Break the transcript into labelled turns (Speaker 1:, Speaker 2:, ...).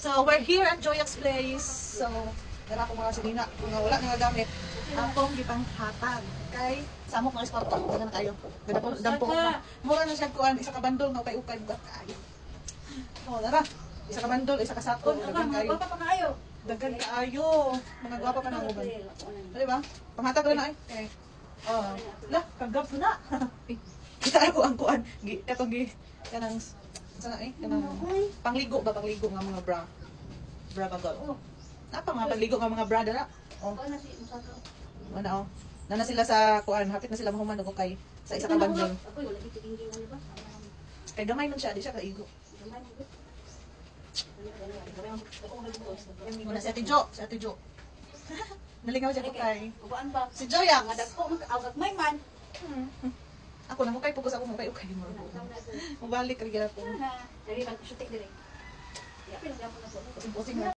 Speaker 1: So, we're here at Joya's Place. So, dara ko mga sinina. Kung wala nga gamit, akong gipang hatag. Kay, samok mga sport. Ganda na tayo. Ganda po, dampo na. Mura na siya kuhan. Isa ka bandol, nga ukay-ukay. Bugat kayo. O, dara. Isa ka bandol, isa ka sako. Dagan kayo. Dagan kaayo. Mga gwapa pa na uban. Diba? Panghatag ko na ay. Okay. Lah, kagab na. Kita ako ang kuhan. Katong kanang sana kanang pangligo ba pangligo nga mga bra bagol. Napa mga pangligo nga mga bra dara. Oh. Wala oh. Nana sila sa kuan, hapit na sila mahuman og kay sa isa ka bandol. Kay gamay man siya, di siya kaigo. Wala si Ate Jo, Nalingaw siya ko kay. Si Joya,
Speaker 2: May man.
Speaker 1: Ako na mo kay focus ako mo kay mo. Mabalik ra gyud ako.
Speaker 2: Dari bang shooting dire. Ya, pero na po na.
Speaker 1: Pusing na.